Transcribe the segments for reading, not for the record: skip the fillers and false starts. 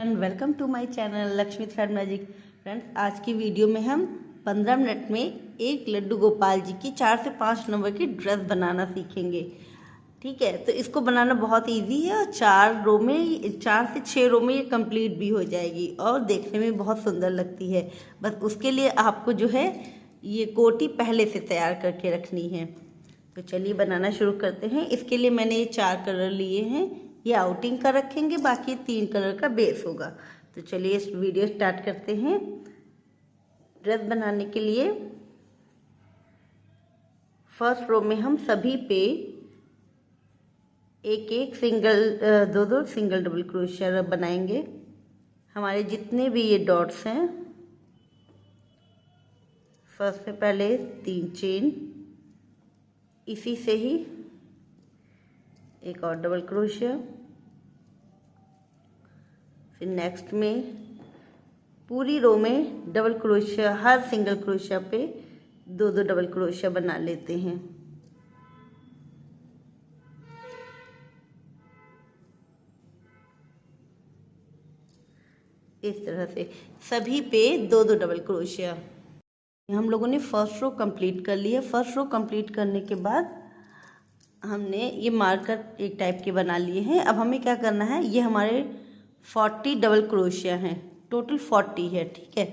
And welcome to my channel Lakshmi thread magic. Friends, आज की video में हम 15 मिनट में एक लड्डू गोपाल जी की 4 से 5 नंबर की ड्रेस बनाना सीखेंगे। ठीक है, तो इसको बनाना बहुत इजी है और 4 से 6 रो में ये कंप्लीट भी हो जाएगी और देखने में बहुत सुंदर लगती है। बस उसके लिए आपको जो है ये कोटी पहले से तैयार करके रखनी है। तो चलिए बनाना शुरू करते हैं। इसके लिए मैंने ये 4 कलर लिए हैं। ये आउटिंग का रखेंगे, बाकी 3 कलर का बेस होगा। तो चलिए इस वीडियो स्टार्ट करते हैं। ड्रेस बनाने के लिए फर्स्ट रो में हम सभी पे एक दो सिंगल डबल क्रोशिया बनाएंगे। हमारे जितने भी ये डॉट्स हैं, फर्स्ट में पहले 3 चेन, इसी से ही एक और डबल क्रोशिया, फिर नेक्स्ट में पूरी रो में डबल क्रोशिया, हर सिंगल क्रोशिया पे 2 डबल क्रोशिया बना लेते हैं। इस तरह से सभी पे 2 डबल क्रोशिया। हम लोगों ने फर्स्ट रो कंप्लीट कर ली है। फर्स्ट रो कंप्लीट करने के बाद हमने ये मार्कर एक टाइप के बना लिए हैं। अब हमें क्या करना है, ये हमारे 40 डबल क्रोशिया हैं, टोटल 40 है। ठीक है,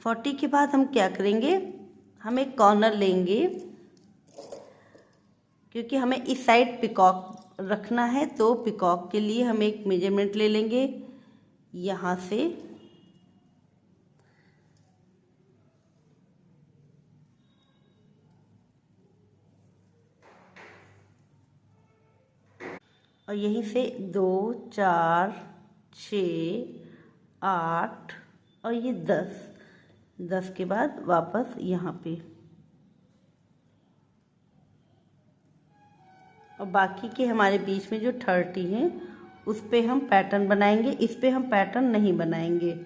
40 के बाद हम क्या करेंगे, हम एक कॉर्नर लेंगे, क्योंकि हमें इस साइड पिकॉक रखना है। तो पिकॉक के लिए हम एक मेजरमेंट ले लेंगे यहाँ से, और यहीं से 2, 4, 6, 8 और ये 10 के बाद वापस यहाँ पे, और बाकी के हमारे बीच में जो 30 हैं उस पे हम पैटर्न बनाएंगे। इस पे हम पैटर्न नहीं बनाएंगे।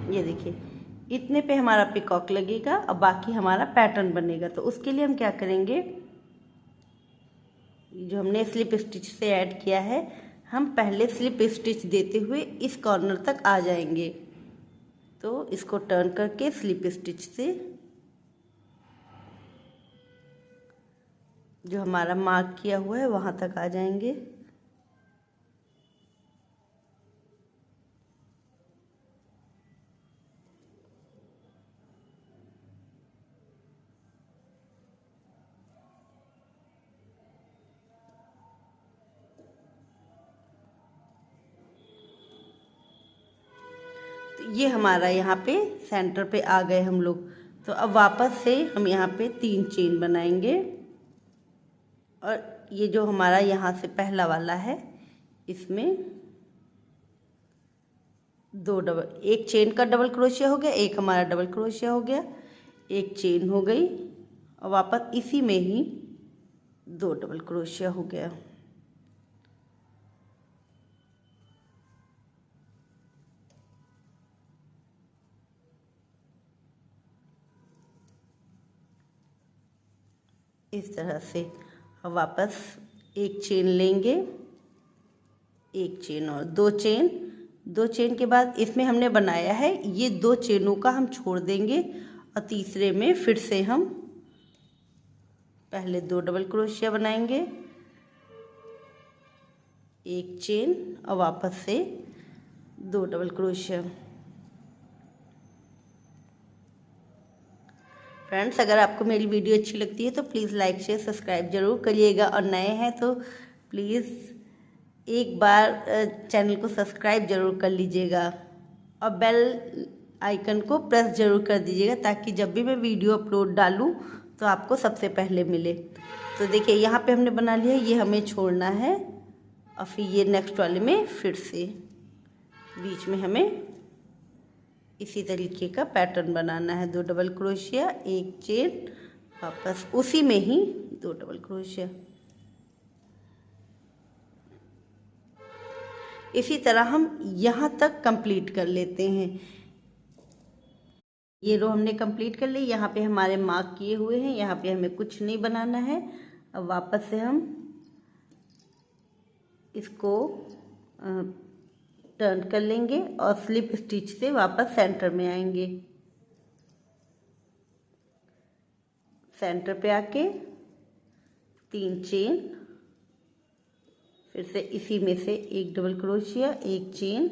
ये देखिए, इतने पे हमारा पिकॉक लगेगा और बाकी हमारा पैटर्न बनेगा। तो उसके लिए हम क्या करेंगे, जो हमने स्लिप स्टिच से ऐड किया है, हम पहले स्लिप स्टिच देते हुए इस कॉर्नर तक आ जाएंगे। तो इसको टर्न करके स्लिप स्टिच से जो हमारा मार्क किया हुआ है वहाँ तक आ जाएंगे। तो ये हमारा यहाँ पे सेंटर पे आ गए हम लोग। तो अब वापस से हम यहाँ पे 3 चेन बनाएंगे, और ये जो हमारा यहाँ से पहला वाला है, इसमें एक चेन का डबल क्रोशिया हो गया, एक हमारा डबल क्रोशिया हो गया, एक चेन हो गई, और वापस इसी में ही 2 डबल क्रोशिया हो गया। इस तरह से वापस एक चेन लेंगे, एक चेन और 2 चेन के बाद इसमें हमने बनाया है, ये 2 चेनों का हम छोड़ देंगे और तीसरे में फिर से हम पहले 2 डबल क्रोशिया बनाएंगे, एक चेन और वापस से 2 डबल क्रोशिया। फ्रेंड्स, अगर आपको मेरी वीडियो अच्छी लगती है तो प्लीज़ लाइक शेयर सब्सक्राइब ज़रूर करिएगा, और नए हैं तो प्लीज़ एक बार चैनल को सब्सक्राइब ज़रूर कर लीजिएगा और बेल आइकन को प्रेस ज़रूर कर दीजिएगा, ताकि जब भी मैं वीडियो अपलोड डालूं तो आपको सबसे पहले मिले। तो देखिए, यहाँ पे हमने बना लिया, ये हमें छोड़ना है, और फिर ये नेक्स्ट वाले में फिर से बीच में हमें इसी तरीके का पैटर्न बनाना है। 2 डबल क्रोशिया, एक चेन, वापस उसी में ही 2 डबल क्रोशिया। इसी तरह हम यहाँ तक कंप्लीट कर लेते हैं। ये रो हमने कंप्लीट कर ली। यहाँ पे हमारे मार्क किए हुए हैं, यहाँ पे हमें कुछ नहीं बनाना है। अब वापस से हम इसको टर्न कर लेंगे और स्लिप स्टिच से वापस सेंटर में आएंगे। सेंटर पे आके 3 चेन, फिर से इसी में से एक डबल क्रोशिया, एक चेन,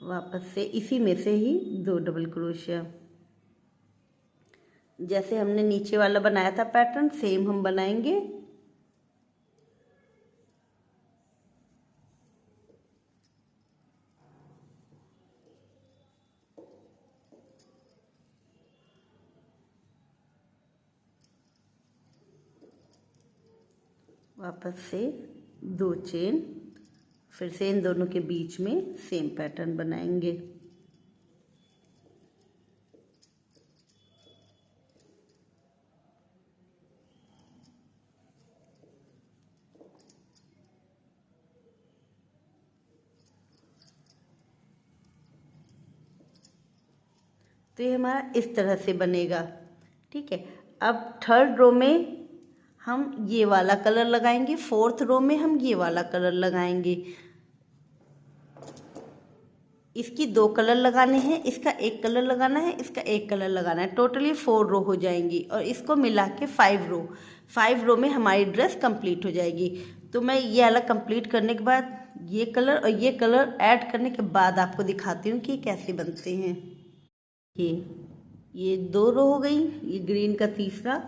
वापस से इसी में से ही 2 डबल क्रोशिया। जैसे हमने नीचे वाला बनाया था पैटर्न, सेम हम बनाएंगे। वापस से 2 चेन, फिर से इन दोनों के बीच में सेम पैटर्न बनाएंगे। तो ये हमारा इस तरह से बनेगा। ठीक है, अब थर्ड रो में हम ये वाला कलर लगाएंगे, फोर्थ रो में हम ये वाला कलर लगाएंगे। इसकी 2 कलर लगाने हैं, इसका 1 कलर लगाना है, इसका 1 कलर लगाना है। टोटली 4 रो हो जाएंगी और इसको मिला के 5 रो में हमारी ड्रेस कंप्लीट हो जाएगी। तो मैं ये वाला कंप्लीट करने के बाद ये कलर और ये कलर ऐड करने के बाद आपको दिखाती हूँ कि कैसे बनते हैं। ये 2 रो हो गई, ये ग्रीन का तीसरा।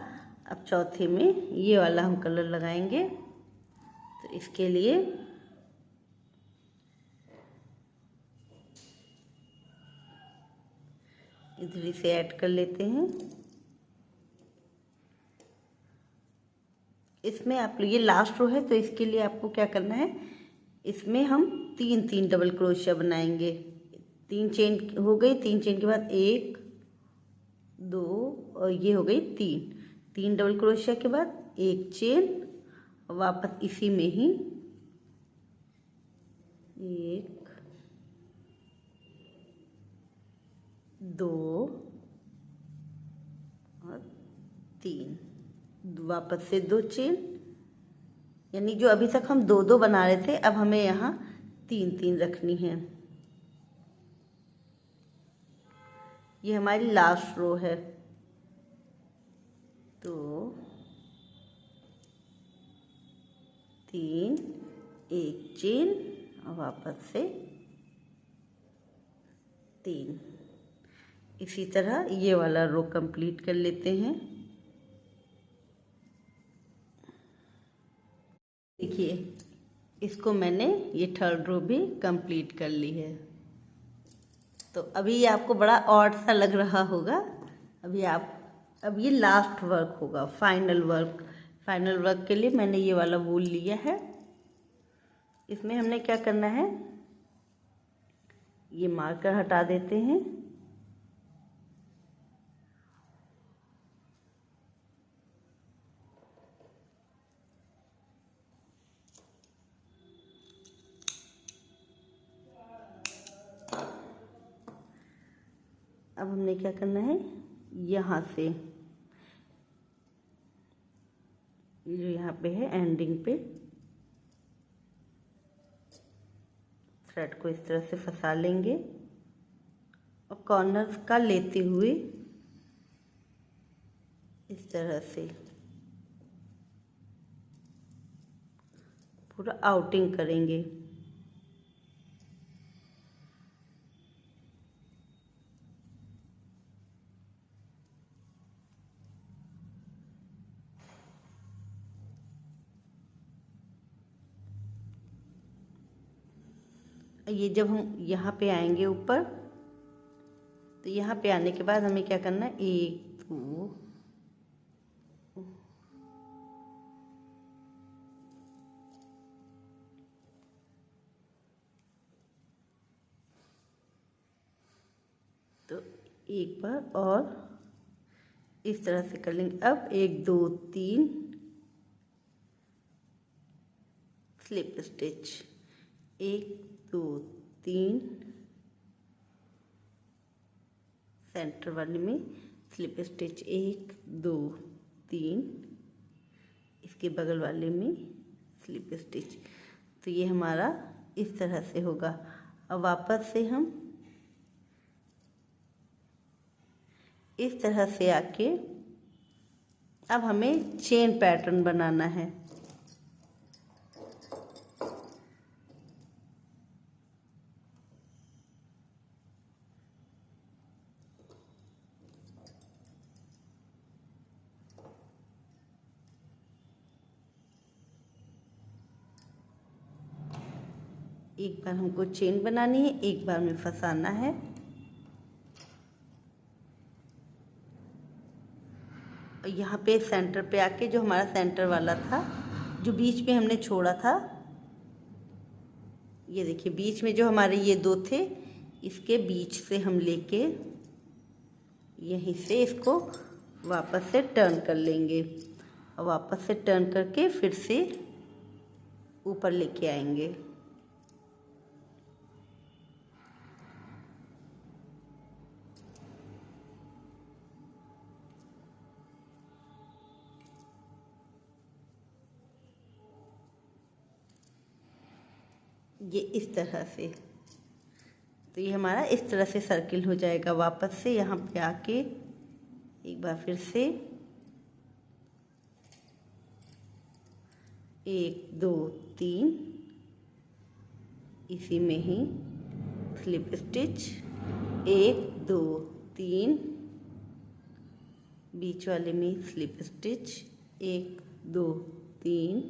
अब चौथे में ये वाला हम कलर लगाएंगे। तो इसके लिए इधर से ऐड कर लेते हैं। इसमें आप ये लास्ट रो है तो इसके लिए आपको क्या करना है, इसमें हम 3 डबल क्रोशिया बनाएंगे। 3 चेन हो गई, 3 चेन के बाद 1 2 और ये हो गई 3 डबल क्रोशिया के बाद 1 चेन, वापस इसी में ही 1 2 और 3, वापस से 2 चेन, यानी जो अभी तक हम 2 बना रहे थे अब हमें यहाँ 3 रखनी है। ये हमारी लास्ट रो है। तो 3 1 चेन और वापस से 3। इसी तरह ये वाला रो कंप्लीट कर लेते हैं। देखिए, इसको मैंने ये थर्ड रो भी कंप्लीट कर ली है। तो अभी ये आपको बड़ा ऑड सा लग रहा होगा। अब ये लास्ट वर्क होगा, फाइनल वर्क के लिए मैंने ये वाला वूल लिया है। इसमें हमने क्या करना है, ये मार्कर हटा देते हैं। अब हमने क्या करना है, यहाँ से जो यहाँ पे है एंडिंग पे थ्रेड को इस तरह से फंसा लेंगे और कॉर्नर का लेते हुए इस तरह से पूरा आउटिंग करेंगे। ये जब हम यहाँ पे आएंगे ऊपर, तो यहाँ पे आने के बाद हमें क्या करना है, 1 2 तो एक बार और इस तरह से कर लेंगे। अब 1 2 3 स्लिप स्टिच, 1 2 3, सेंटर वाले में स्लिप स्टिच 1 2 3, इसके बगल वाले में स्लिप स्टिच। तो ये हमारा इस तरह से होगा। अब वापस से हम इस तरह से आके अब हमें चेन पैटर्न बनाना है। एक बार हमको चेन बनानी है, एक बार में फंसाना है। और यहाँ पे सेंटर पे आके जो हमारा सेंटर वाला था, जो बीच में हमने छोड़ा था, ये देखिए बीच में जो हमारे ये 2 थे, इसके बीच से हम लेके यहीं से इसको वापस से टर्न कर लेंगे और वापस से टर्न करके फिर से ऊपर लेके आएंगे। ये इस तरह से, तो ये हमारा इस तरह से सर्किल हो जाएगा। वापस से यहाँ पे आके एक बार फिर से 1 2 3, इसी में ही स्लिप स्टिच 1 2 3, बीच वाले में स्लिप स्टिच 1 2 3,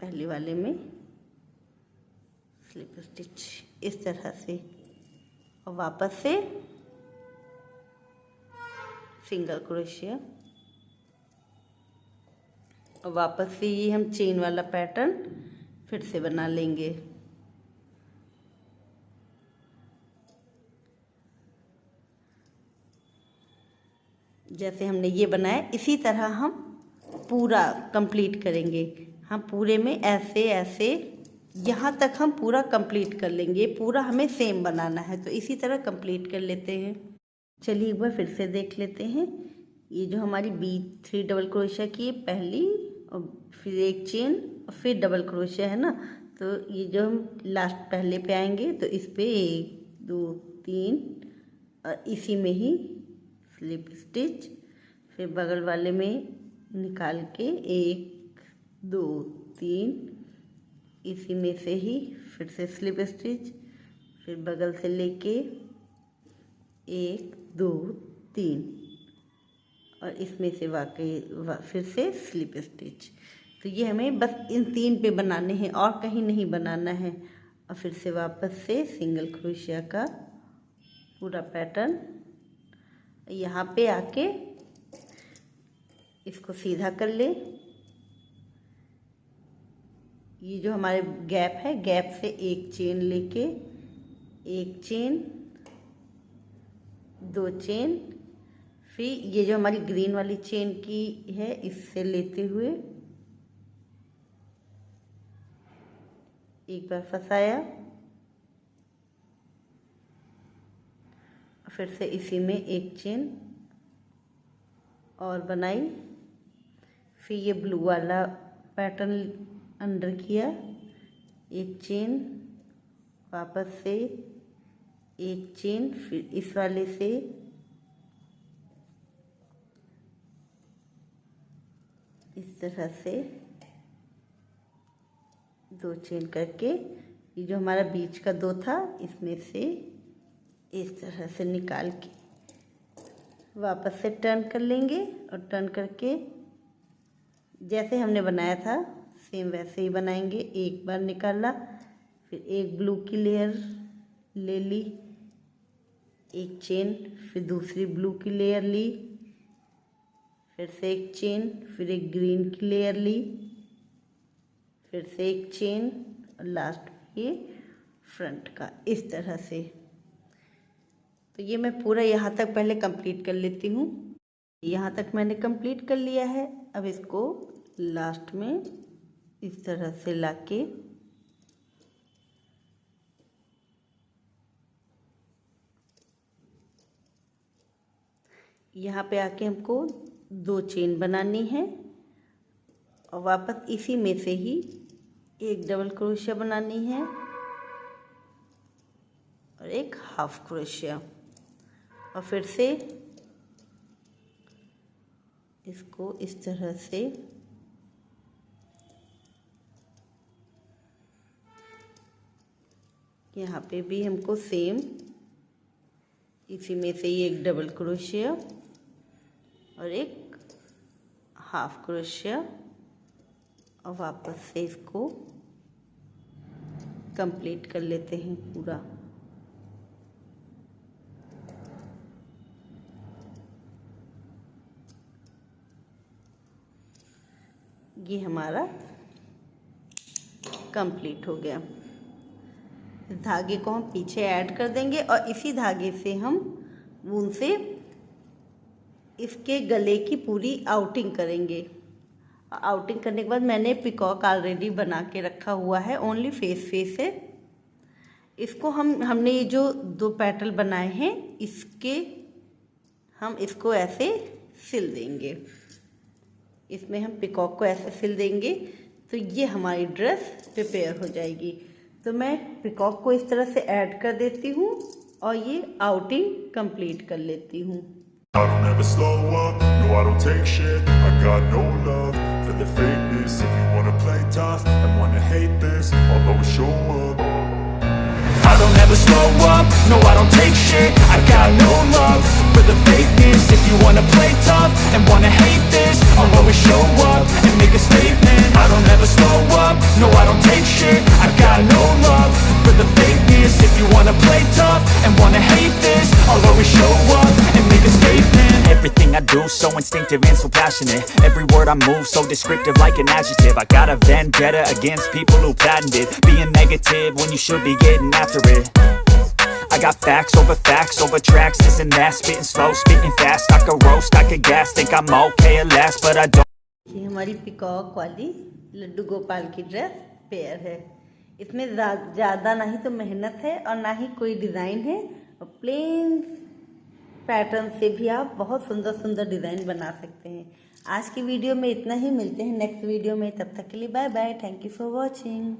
पहले वाले में स्लिप स्टिच इस तरह से, और वापस से सिंगल क्रोशिया, और वापस से ये हम चेन वाला पैटर्न फिर से बना लेंगे। जैसे हमने ये बनाया इसी तरह हम पूरा कंप्लीट करेंगे। हम पूरे में ऐसे ऐसे यहाँ तक हम पूरा कंप्लीट कर लेंगे। पूरा हमें सेम बनाना है, तो इसी तरह कंप्लीट कर लेते हैं। चलिए एक बार फिर से देख लेते हैं। ये जो हमारी B3 डबल क्रोशिया की पहली, और फिर एक चेन और फिर डबल क्रोशिया है ना, तो ये जो हम लास्ट पहले पे आएंगे तो इस पे 1 2 3, और इसी में ही स्लिप स्टिच, फिर बगल वाले में निकाल के 1 2 3, इसी में से ही फिर से स्लिप स्टिच, फिर बगल से लेके 1 2 3, और इसमें से फिर से स्लिप स्टिच। तो ये हमें बस इन 3 पे बनाने हैं और कहीं नहीं बनाना है। और फिर से वापस से सिंगल क्रोशिया का पूरा पैटर्न, यहाँ पे आके इसको सीधा कर ले। ये जो हमारे गैप है, गैप से एक चेन लेके, एक चेन 2 चेन, फिर ये जो हमारी ग्रीन वाली चेन की है इससे लेते हुए एक बार फंसाया, फिर से इसी में एक चेन और बनाई, फिर ये ब्लू वाला पैटर्न अंडर किया, एक चेन, वापस से एक चेन, फिर इस वाले से इस तरह से 2 चेन करके, ये जो हमारा बीच का 2 था इसमें से इस तरह से निकाल के वापस से टर्न कर लेंगे, और टर्न करके जैसे हमने बनाया था सेम वैसे ही बनाएंगे। एक बार निकाला, फिर एक ब्लू की लेयर ले ली, एक चेन, फिर दूसरी ब्लू की लेयर ली, फिर से एक चेन, फिर एक ग्रीन की लेयर ली, फिर से एक चेन, और लास्ट ये फ्रंट का इस तरह से। तो ये मैं पूरा यहाँ तक पहले कंप्लीट कर लेती हूँ। यहाँ तक मैंने कंप्लीट कर लिया है। अब इसको लास्ट में इस तरह से लाके यहाँ पे आके हमको 2 चेन बनानी है और वापस इसी में से ही एक डबल क्रोशिया बनानी है और एक हाफ क्रोशिया, और फिर से इसको इस तरह से यहाँ पे भी हमको सेम इसी में से ही एक डबल क्रोशिया और एक हाफ क्रोशिया, और वापस से इसको कंप्लीट कर लेते हैं पूरा। ये हमारा कंप्लीट हो गया। इस धागे को हम पीछे ऐड कर देंगे और इसी धागे से हम वूल से इसके गले की पूरी आउटिंग करेंगे। आउटिंग करने के बाद मैंने पिकॉक ऑलरेडी बना के रखा हुआ है, ओनली फेस है। इसको हमने ये जो 2 पेटल बनाए हैं हम इसको ऐसे सिल देंगे। इसमें हम पिकॉक को ऐसे सिल देंगे तो ये हमारी ड्रेस प्रिपेयर हो जाएगी। तो मैं पिकॉक को इस तरह से ऐड कर देती हूँ और ये आउटिंग कंप्लीट कर लेती हूँ। I don't ever slow up, no I don't take shit, I got no love for the fakeness. If you wanna play tough and wanna hate this, I'll always show up. I don't ever slow up, no I don't take shit, I got no love for the fakeness. If you wanna play tough and wanna hate this, I'll always show up and make a statement. I don't ever slow up, no I don't take shit, I got no love for the fakeness. If you wanna play tough and wanna hate this, I'll always show up and make a statement. Everything I do so instinctive and so passionate. Every word I move so descriptive like an adjective. I got a vendetta against people who patented being negative when you should be getting after it. I got facts over tracks, this and that, spitting slow, spitting fast. I could roast, I could gas, think I'm okay at last, but I don't. ये हमारी peacock वाली लड्डू गोपाल की dress pair है। इसमें ज़्यादा ना ही तो मेहनत है और ना ही कोई डिज़ाइन है, और प्लेन पैटर्न से भी आप बहुत सुंदर सुंदर डिज़ाइन बना सकते हैं। आज की वीडियो में इतना ही, मिलते हैं नेक्स्ट वीडियो में, तब तक के लिए bye bye, thank you for watching.